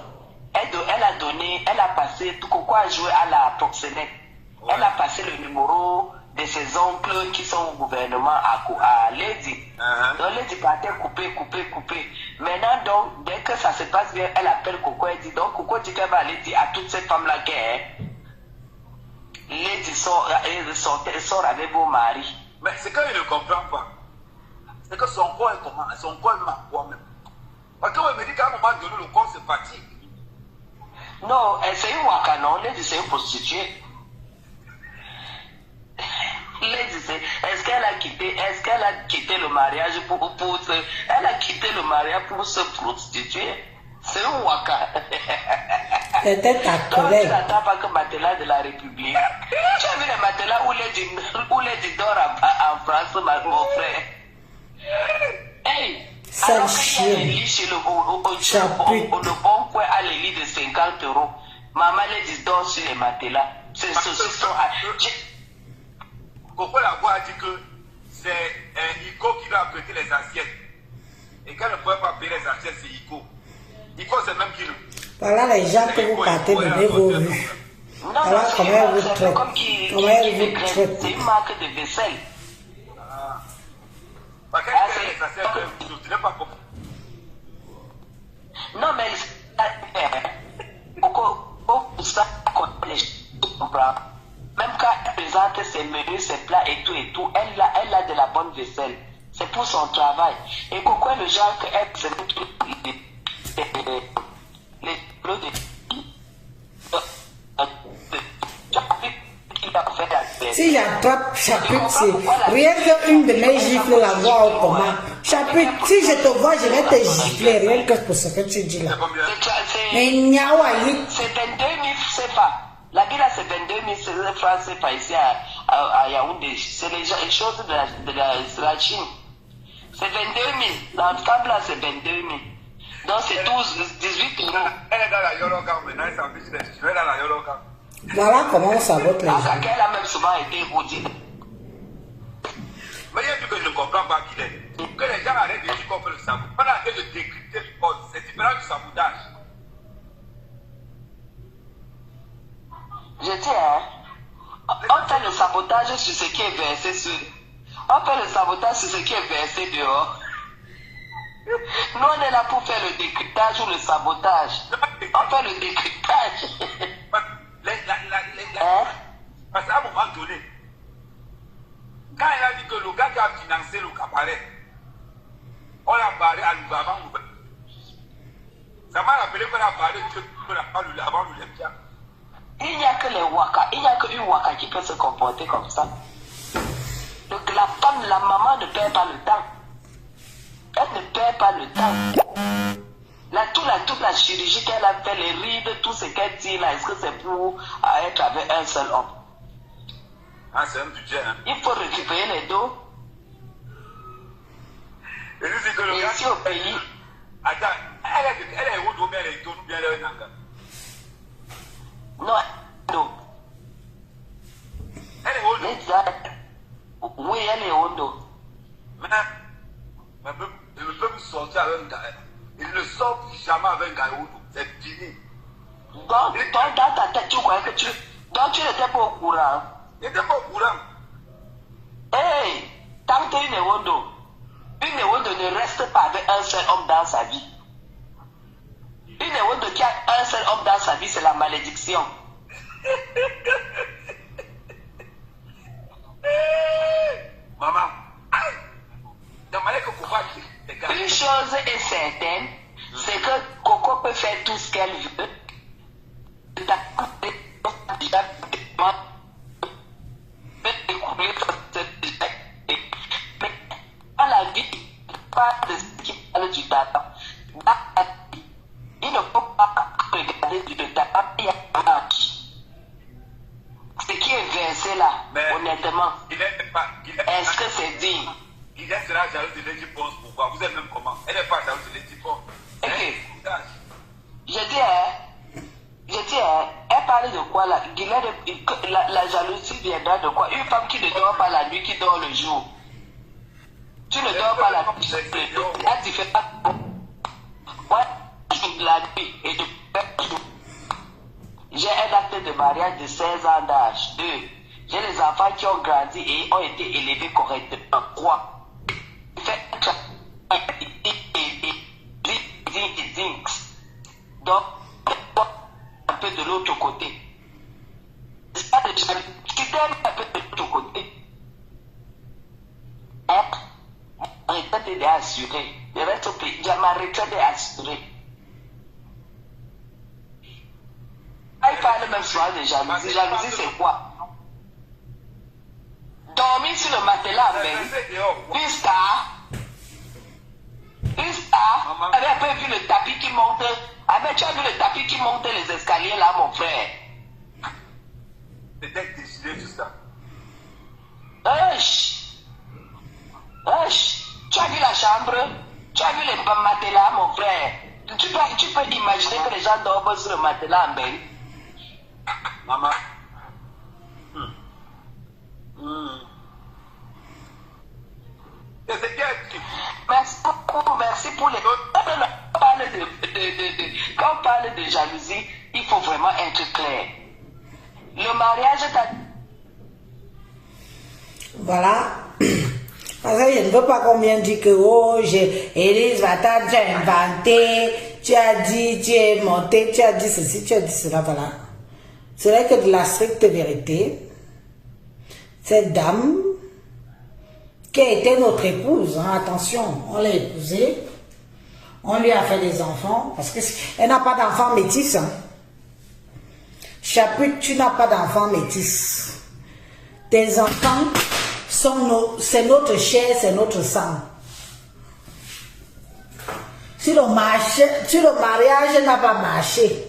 elle a passé, Coco a joué à la proxénète. Ouais. Elle a passé le numéro de ses oncles qui sont au gouvernement à Lady. Donc Lady partait couper. Maintenant, donc, dès que ça se passe bien, elle appelle Coco et dit, donc Coco dit qu'elle va aller dire à toutes ces femmes-là qu'elle Lady sort avec vos maris. Mais ce que je ne comprends pas, c'est que son corps est comment? Son corps est quoi même? Parce qu'on me dit qu'à un moment donné, le corps se fatigue. Non, c'est une waka, non? Lady, c'est une prostituée. Lady, est-ce qu'elle a quitté le mariage elle a quitté le mariage pour se prostituer? C'est un waka. C'était ta collègue. Tu n'attends pas que matelas de la République. Tu as vu les matelas où Lady dort en France, mon frère? Hey! Alors qu'il y a les lits chez le bon coin à les lits de 50 €. Maman Lady dort sur les matelas. C'est saucisson. Coco la voix a dit que c'est Iko qui va prêter les assiettes. Et quand elle ne pouvait pas payer les assiettes, c'est Iko. Iko, c'est même qui le... Voilà les gens que vous partez de vos vues. Voilà comment elle vous traite. C'est une marque de vaisselle. Parce qu'elle fait les assiettes, tu n'as pas compris. Non, mais Coco, ça, je comprends. Même quand elle présente ses menus, ses plats et tout, elle a de la bonne vaisselle. C'est pour son travail. Et Coco est le genre qu'elle se met les bleus de... Si j'attrape chapitre, c'est rien qu'une de mes gifles la voix au comment. Chapitre, si je te vois, je vais te gifler, rien que pour ce que tu dis là. Mais Niawaï. C'est 22 000 CFA. La ville, c'est 22 000 francs CFA ici à Yaoundé. C'est les choses de la Chine. C'est 22 000. L'ensemble là, c'est 22 000. Donc c'est 18 €. Elle est dans la Yoroga maintenant, elle s'en fiche des cheveux dans la Yoroga. Voilà comment on sabote les gens. Elle a même souvent été maudite. Mais il y a un truc que je ne comprends pas qu'il est. Que les gens arrêtent de dire qu'on fait le sabotage. On a arrêté de décrypter le code. C'est différent du sabotage. Je dis, hein, on fait le sabotage sur ce qui est versé sur... On fait le sabotage sur ce qui est versé dehors. Nous, on est là pour faire le décryptage ou le sabotage. On fait le décryptage. Parce qu'à un moment donné, quand elle a dit que le gars qui a financé le cabaret, on l'a barré à nous avant nous. Ça m'a rappelé qu'on a barré avant nous les biens. Il n'y a que les waka, il n'y a qu'une waka qui peut se comporter comme ça. Donc la femme, la maman ne perd pas le temps. Elle ne perd pas le temps. Toute la chirurgie qu'elle a fait, les rides, tout ce qu'elle dit là, est-ce que c'est pour être avec un seul homme? Ah, c'est un budget, hein? Il faut récupérer les dos. Et nous, c'est que le et gars... ici au pays... Attends, elle est où, bien elle est où, bien elle est nanga? Non. Elle est où? Oui, elle est Ondo. Mais je peux me sortir avec un gars. c'est fini. Donc, dans ta tête, tu croyais que tu... Donc, tu n'étais pas au courant. Il n'était pas au courant. Hey, tant que une Ewondo ne reste pas avec un seul homme dans sa vie. Une Ewondo qui a un seul homme dans sa vie, c'est la malédiction. Maman, une chose est certaine, c'est que Coco peut faire tout ce qu'elle veut. Mais dans la vie, pas de ce qui parle du tabac. Il ne faut pas regarder du tabac, il y a un match. Ce qui est versé là, mais honnêtement, est-ce que c'est digne? Il sera jalouse de Lady Ponce. Pourquoi? Vous êtes même comment? Elle n'est pas jalouse de Lady Ponce. Ok. Je dis, elle parle de quoi là? La jalousie viendra de quoi? Une femme qui ne dort pas la nuit, qui dort le jour. Tu ne dors pas la nuit. La différence. Ouais, la nuit et de j'ai un acte de mariage de 16 ans d'âge. 2. J'ai des enfants qui ont grandi et ont été élevés correctement. 3. Donc, un peu de l'autre côté. Tu t'aimes un peu de l'autre côté. Ma retraite est assurée. Ma retraite est assurée. Il parle même souvent de jalousie. Jalousie, c'est quoi? Dormir sur le matelas, même. Une star, avait un peu vu le tapis qui monte. Tu as vu le tapis qui monte les escaliers là, mon frère? Peut-être décider tout ça. Tu as vu la chambre? Tu as vu les matelas, mon frère? Tu peux imaginer que les gens dorment sur le matelas, ben? Maman. C'est ce qu'elle dit. Merci pour les... Quand on parle de jalousie, il faut vraiment être clair. Le mariage est à... Voilà. Parce que je ne veux pas qu'on vienne dire que, oh, Élise, va-t'en, tu as inventé, tu as dit, tu es monté, tu as dit ceci, tu as dit cela, voilà. C'est vrai que de la stricte vérité, cette dame, qui a été notre épouse, hein, attention, on l'a épousée, on lui a fait des enfants, parce qu'elle n'a pas d'enfants métis. Hein. Chapitre, tu n'as pas d'enfants métis. Tes enfants, c'est notre chair, c'est notre sang. Si le mariage n'a pas marché,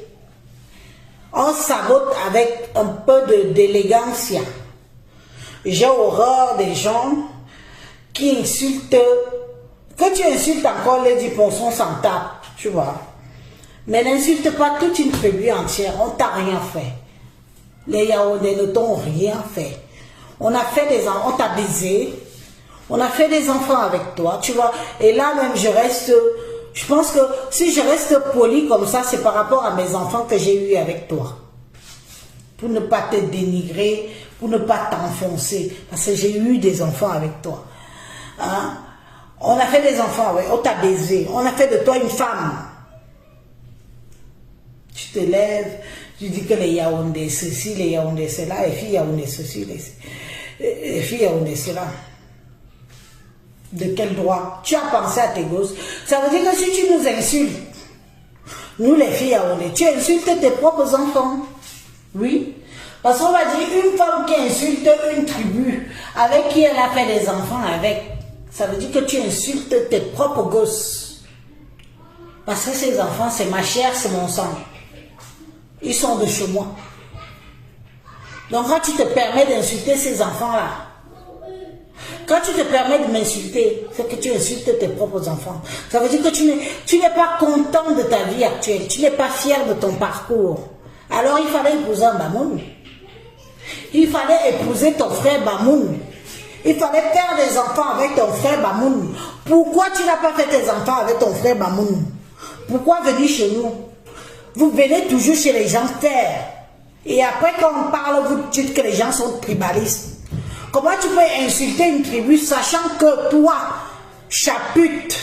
on sabote avec un peu d'élégance. J'ai horreur des gens qui insultent. Que tu insultes encore les 10%, on s'en tape, tu vois. Mais n'insulte pas toute une tribu entière, on t'a rien fait. Les Yaoundés ne t'ont rien fait. On a fait des enfants, on t'a baisé, on a fait des enfants avec toi, tu vois. Et là même je pense que si je reste poli comme ça, c'est par rapport à mes enfants que j'ai eu avec toi. Pour ne pas te dénigrer, pour ne pas t'enfoncer. Parce que j'ai eu des enfants avec toi. Hein? On a fait des enfants, ouais, on t'a baisé, on a fait de toi une femme. Tu te lèves, tu dis que les Yaoundés ceci, les Yaoundés cela, les filles Yaoundés ceci, les filles Yaoundés cela. De quel droit? Tu as pensé à tes gosses. Ça veut dire que si tu nous insultes, nous les filles Yaoundés, tu insultes tes propres enfants. Oui. Parce qu'on va dire une femme qui insulte une tribu avec qui elle a fait des enfants avec. Ça veut dire que tu insultes tes propres gosses. Parce que ces enfants, c'est ma chair, c'est mon sang. Ils sont de chez moi. Donc quand tu te permets d'insulter ces enfants-là, quand tu te permets de m'insulter, c'est que tu insultes tes propres enfants. Ça veut dire que tu n'es pas content de ta vie actuelle. Tu n'es pas fier de ton parcours. Alors il fallait épouser un Bamoun. Il fallait épouser ton frère Bamoun. Il fallait faire des enfants avec ton frère Bamoun. Pourquoi tu n'as pas fait tes enfants avec ton frère Bamoun? Pourquoi venir chez nous? vous venez toujours chez les gens faire. Et après, quand on parle, vous dites que les gens sont tribalistes. Comment tu peux insulter une tribu sachant que toi, chapute,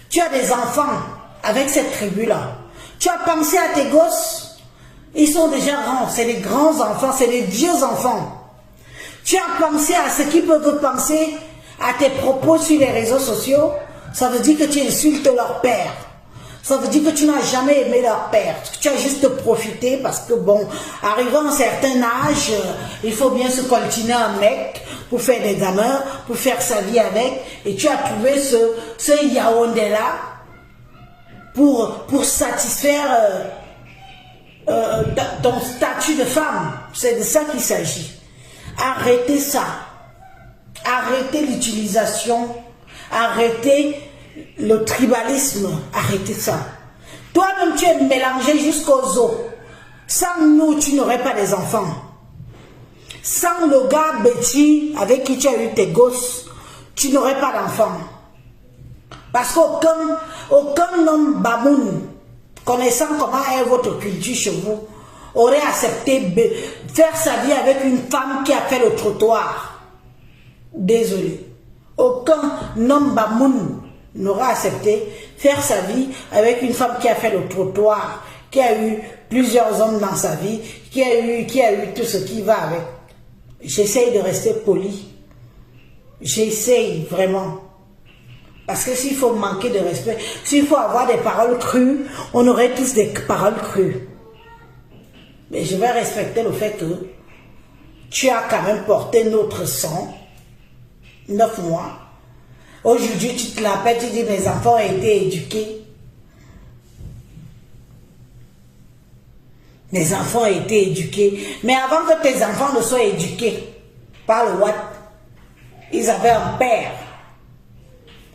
tu as des enfants avec cette tribu-là? Tu as pensé à tes gosses? Ils sont déjà grands, c'est des grands enfants, c'est des vieux enfants. Tu as pensé à ce qu'ils peuvent penser à tes propos sur les réseaux sociaux? Ça veut dire que tu insultes leur père. Ça veut dire que tu n'as jamais aimé leur père. Tu as juste profité parce que, bon, arrivant à un certain âge, il faut bien se coltiner un mec pour faire des gamins, pour faire sa vie avec. Et tu as trouvé ce Yaoundé-là pour satisfaire ton statut de femme. C'est de ça qu'il s'agit. Arrêtez ça. Arrêtez l'utilisation. Arrêtez le tribalisme, arrêtez ça. Toi-même, tu es mélangé jusqu'aux os. Sans nous, tu n'aurais pas des enfants. Sans le gars Betty avec qui tu as eu tes gosses, tu n'aurais pas d'enfants. Parce qu'aucun homme bamoun, connaissant comment est votre culture chez vous, aurait accepté faire sa vie avec une femme qui a fait le trottoir. Désolé. Aucun homme bamoun n'aura accepté faire sa vie avec une femme qui a fait le trottoir, qui a eu plusieurs hommes dans sa vie, qui a eu tout ce qui va avec. J'essaye de rester poli. J'essaye vraiment. Parce que s'il faut manquer de respect, s'il faut avoir des paroles crues, on aurait tous des paroles crues. Mais je vais respecter le fait que tu as quand même porté notre sang 9 mois. Aujourd'hui, tu te l'appelles, tu dis mes enfants ont été éduqués. Mes enfants ont été éduqués. Mais avant que tes enfants ne soient éduqués par le Watt, ils avaient un père.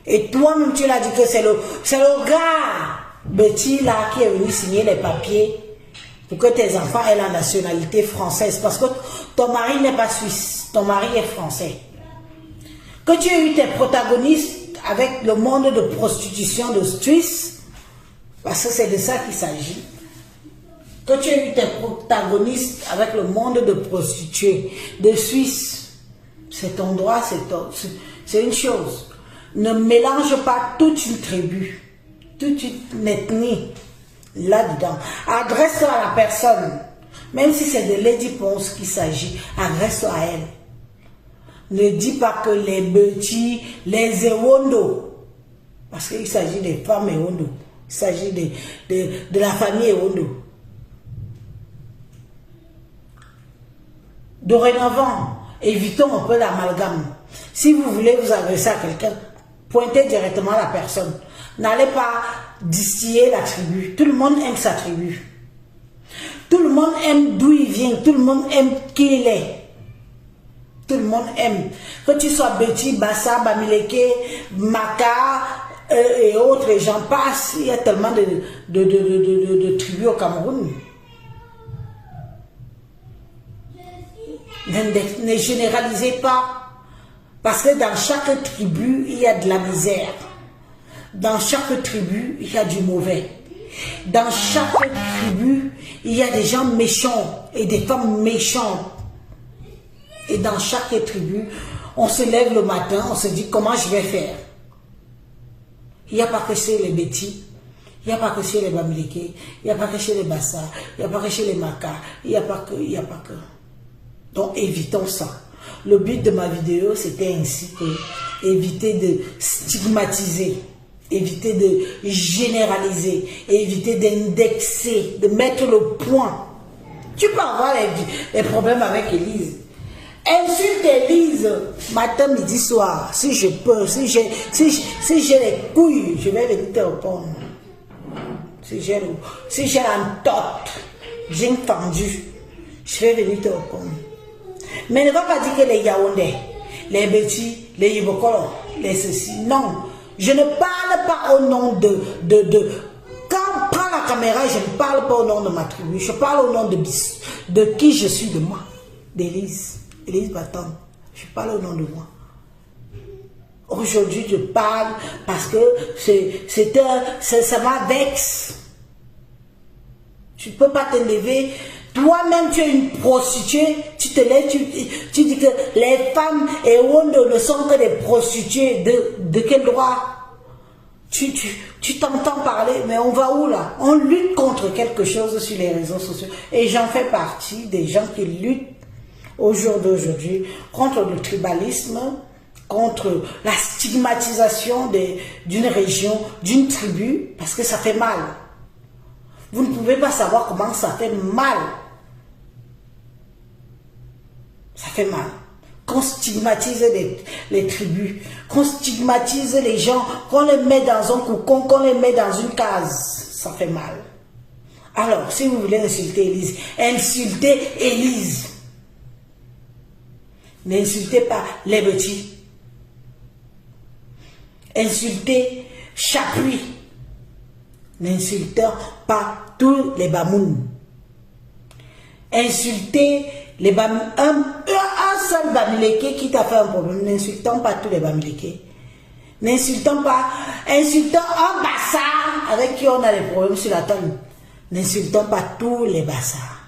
Et toi-même, tu l'as dit que c'est le gars Betty là qui est venu signer les papiers pour que tes enfants aient la nationalité française. Parce que ton mari n'est pas suisse, ton mari est français. Que tu aies eu tes protagonistes avec le monde de prostitution de Suisse, parce que c'est de ça qu'il s'agit. Que tu aies eu tes protagonistes avec le monde de prostituées de Suisse, c'est ton droit, c'est une chose. Ne mélange pas toute une tribu, toute une ethnie là-dedans. Adresse-toi à la personne, même si c'est de Lady Ponce qu'il s'agit, adresse-toi à elle. Ne dis pas que les Betty, les Ewondo, parce qu'il s'agit des femmes Ewondo, il s'agit de la famille Ewondo. Dorénavant, évitons un peu l'amalgame. Si vous voulez vous adresser à quelqu'un, pointez directement la personne. N'allez pas distiller la tribu. Tout le monde aime sa tribu. Tout le monde aime d'où il vient. Tout le monde aime qui il est. Tout le monde aime. Que tu sois Betty, Bassa, Bamileke, Maka et autres, et j'en passe. Il y a tellement de tribus au Cameroun. Ne généralisez pas. Parce que dans chaque tribu, il y a de la misère. Dans chaque tribu, il y a du mauvais. Dans chaque tribu, il y a des gens méchants et des femmes méchantes. Et dans chaque tribu, on se lève le matin, on se dit comment je vais faire. Il n'y a pas que chez les Betty, il n'y a pas que chez les Bamileke, il n'y a pas que chez les Bassa, il n'y a pas que chez les Maka, il n'y a pas que, il n'y a pas que. Donc évitons ça. Le but de ma vidéo, c'était ainsi que éviter de stigmatiser, éviter de généraliser, éviter d'indexer, de mettre le point. Tu peux avoir des problèmes avec Élise. Insulte Élise matin, midi, soir. Si je peux, si j'ai les couilles, je vais venir te répondre. Si j'ai un tote, j'ai tendu, je vais venir te répondre. Mais ne va pas dire que les Yaoundés, les Betty, les Yibokolo, les ceci. Non, je ne parle pas au nom de... Quand on prend la caméra, je ne parle pas au nom de ma tribu. Je parle au nom de qui je suis, de moi. D'Élise. Élise Batang. Je parle au nom de moi. Aujourd'hui, je parle parce que ça m'avexe. Tu ne peux pas te lever. Toi-même, tu es une prostituée. Tu te lèves, tu dis que les femmes et Wondo ne sont que des prostituées. De quel droit? Tu t'entends parler, mais on va où là? On lutte contre quelque chose sur les réseaux sociaux. Et j'en fais partie des gens qui luttent au jour d'aujourd'hui contre le tribalisme, contre la stigmatisation d'une région, d'une tribu, parce que ça fait mal. Vous ne pouvez pas savoir comment ça fait mal. Ça fait mal. Qu'on stigmatise les tribus, qu'on stigmatise les gens, qu'on les met dans un cocon, qu'on les met dans une case. Ça fait mal. Alors, si vous voulez insulter Élise, insultez Élise. N'insultez pas les petits. Insultez Chapuis. N'insultez pas tous les Bamouns. Insultez les Bamouns. Un seul Bamileke qui t'a fait un problème. N'insultons pas tous les Bamileke. N'insultons pas. Insultons un Bassar avec qui on a des problèmes sur la table. N'insultons pas tous les Bassars.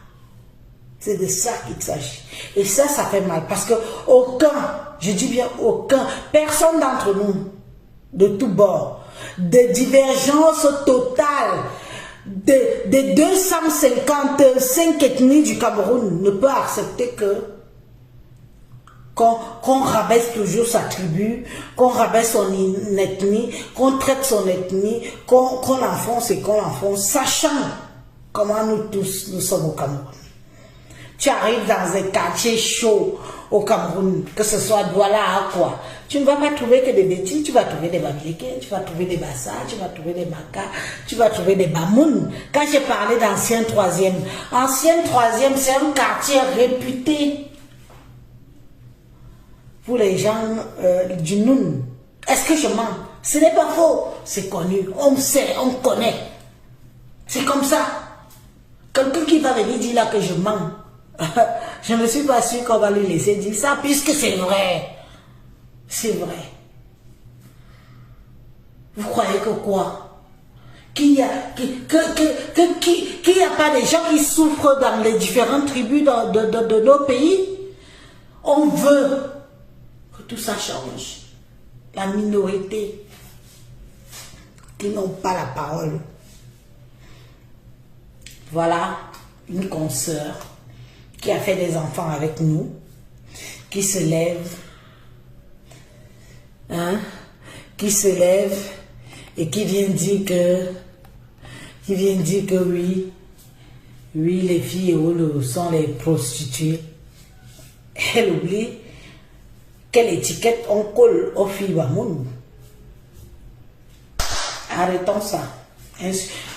C'est de ça qu'il s'agit. Et ça fait mal. Parce que aucun, je dis bien aucun, personne d'entre nous, de tous bords, de divergence totale des 255 ethnies du Cameroun ne peut accepter qu'on rabaisse toujours sa tribu, qu'on rabaisse son ethnie, qu'on traite son ethnie, qu'on l'enfonce et qu'on l'enfonce, sachant comment nous tous, nous sommes au Cameroun. Tu arrives dans un quartier chaud au Cameroun, que ce soit Douala ou quoi, tu ne vas pas trouver que des bêtises, tu vas trouver des Bamileke, tu vas trouver des Bassas, tu vas trouver des Maka, tu vas trouver des Bamouns. Quand j'ai parlé d'ancien troisième, c'est un quartier réputé pour les gens du Noun. Est-ce que je mens? Ce n'est pas faux, c'est connu, on sait, on connaît. C'est comme ça. Quelqu'un qui va venir dire là que je mens, je ne suis pas sûr qu'on va lui laisser dire ça, puisque c'est vrai. C'est vrai. Vous croyez que quoi? Qu'il n'y a pas des gens qui souffrent dans les différentes tribus de nos pays? On veut que tout ça change. La minorité qui n'ont pas la parole. Voilà une consoeur qui a fait des enfants avec nous, qui se lève, et qui vient dire que oui, les filles sont les prostituées. Elle oublie quelle étiquette on colle aux filles Bamoun. Arrêtons ça.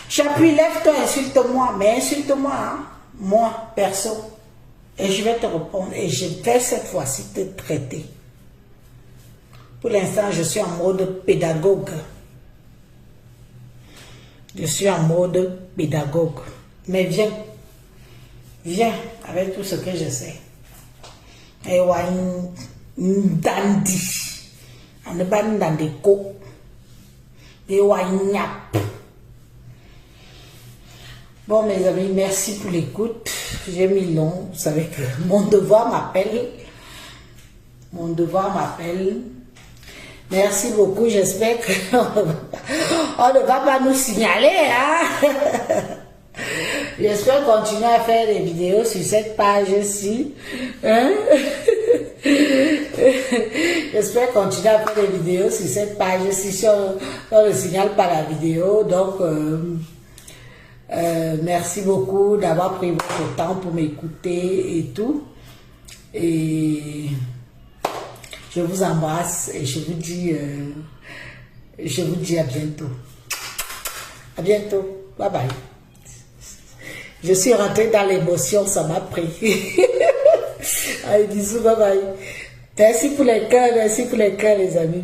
Chapuis, lève-toi, insulte-moi, mais insulte-moi, hein? Moi, perso. Et je vais te répondre, et je vais cette fois-ci te traiter. Pour l'instant, je suis en mode pédagogue. Je suis en mode pédagogue. Mais viens avec tout ce que je sais. Et dandi, on ne va pas dans des co. Et nyap. Bon, mes amis, merci pour l'écoute. J'ai mis long. Vous savez que mon devoir m'appelle. Mon devoir m'appelle. Merci beaucoup. J'espère qu'on ne va pas nous signaler. Hein? J'espère continuer à faire des vidéos sur cette page-ci. Hein? J'espère continuer à faire des vidéos sur cette page-ci. Si on ne signale pas la vidéo. Donc, merci beaucoup d'avoir pris votre temps pour m'écouter et tout. Et je vous embrasse et je vous dis à bientôt. À bientôt. Bye bye. Je suis rentrée dans l'émotion, ça m'a pris. Allez, bisous, bye bye. Merci pour les cœurs, les amis.